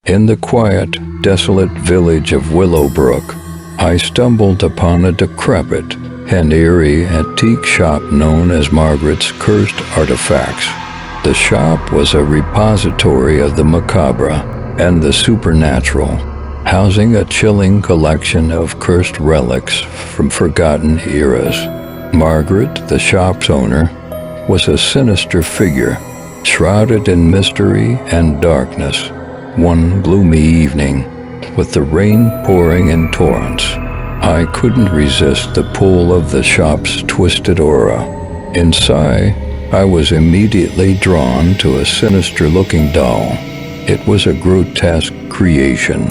In the quiet, desolate village of Willowbrook, I stumbled upon a decrepit and eerie antique shop known as Margaret's Cursed Artifacts. The shop was a repository of the macabre and the supernatural, housing a chilling collection of cursed relics from forgotten eras. Margaret, the shop's owner, was a sinister figure, shrouded in mystery and darkness. One gloomy evening, with the rain pouring in torrents, I couldn't resist the pull of the shop's twisted aura. Inside, I was immediately drawn to a sinister-looking doll. It was a grotesque creation,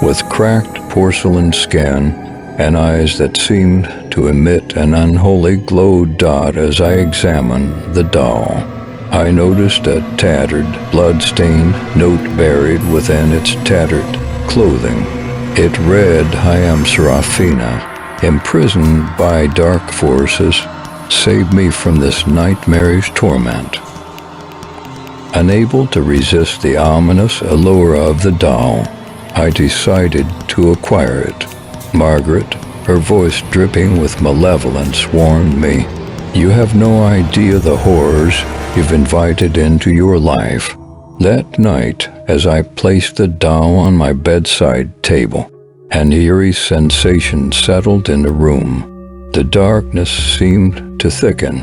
with cracked porcelain skin and eyes that seemed to emit an unholy glow dot as I examined the doll. I noticed a tattered, blood-stained note buried within its tattered clothing. It read, "I am Serafina, imprisoned by dark forces. Save me from this nightmarish torment." Unable to resist the ominous allure of the doll, I decided to acquire it. Margaret, her voice dripping with malevolence, warned me, "You have no idea the horrors you've invited into your life." That night, as I placed the doll on my bedside table, an eerie sensation settled in the room. The darkness seemed to thicken,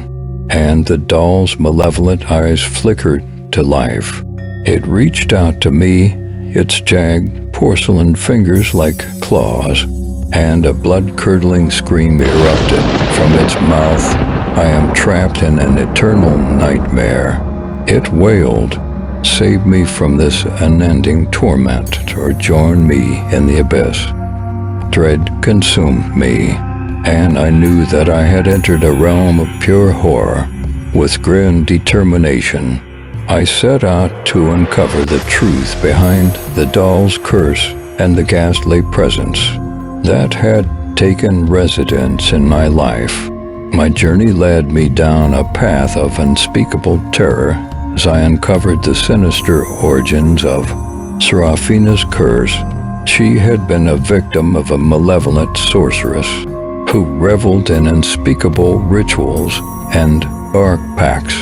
and the doll's malevolent eyes flickered to life. It reached out to me, its jagged porcelain fingers like claws, and a blood-curdling scream erupted from its mouth. "I am trapped in an eternal nightmare," it wailed. "Save me from this unending torment, or join me in the abyss." Dread consumed me, and I knew that I had entered a realm of pure horror. With grim determination, I set out to uncover the truth behind the doll's curse and the ghastly presence that had taken residence in my life. My journey led me down a path of unspeakable terror as I uncovered the sinister origins of Serafina's curse. She had been a victim of a malevolent sorceress who reveled in unspeakable rituals and dark pacts.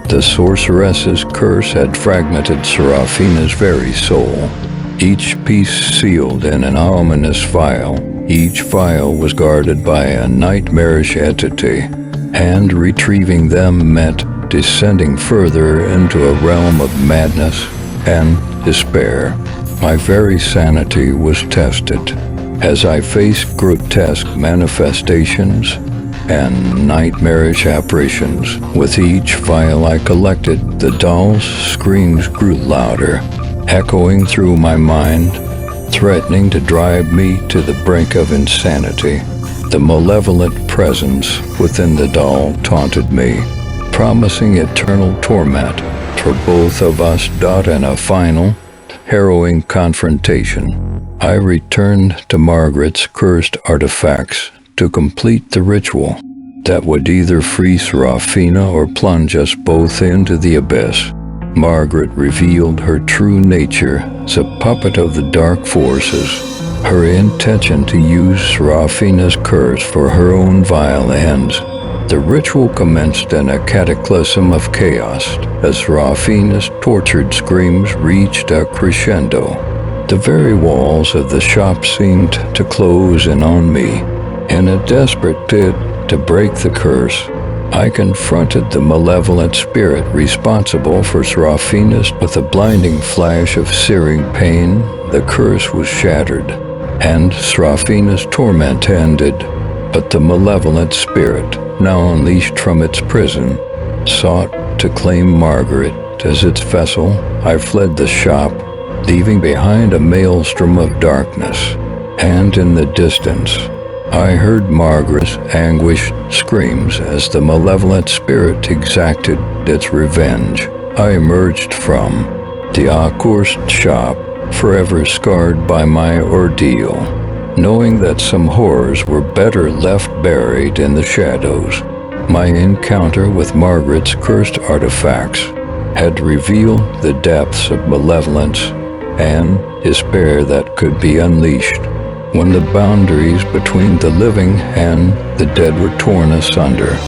The sorceress's curse had fragmented Serafina's very soul, each piece sealed in an ominous vial. Each vial was guarded by a nightmarish entity, and retrieving them meant descending further into a realm of madness and despair. My very sanity was tested as I faced grotesque manifestations and nightmarish apparitions. With each vial I collected, the doll's screams grew louder, echoing through my mind, threatening to drive me to the brink of insanity. The malevolent presence within the doll taunted me, promising eternal torment for both of us. In a final, harrowing confrontation, I returned to Margaret's cursed artifacts to complete the ritual that would either free Serafina or plunge us both into the abyss. Margaret revealed her true nature as a puppet of the dark forces, her intention to use Serafina's curse for her own vile ends. The ritual commenced in a cataclysm of chaos as Serafina's tortured screams reached a crescendo. The very walls of the shop seemed to close in on me. In a desperate bid to break the curse, I confronted the malevolent spirit responsible for Serafina's. With a blinding flash of searing pain, the curse was shattered, and Serafina's torment ended. But the malevolent spirit, now unleashed from its prison, sought to claim Margaret as its vessel. I fled the shop, leaving behind a maelstrom of darkness, and in the distance, I heard Margaret's anguished screams as the malevolent spirit exacted its revenge. I emerged from the accursed shop, forever scarred by my ordeal, knowing that some horrors were better left buried in the shadows. My encounter with Margaret's cursed artifacts had revealed the depths of malevolence and despair that could be unleashed when the boundaries between the living and the dead were torn asunder.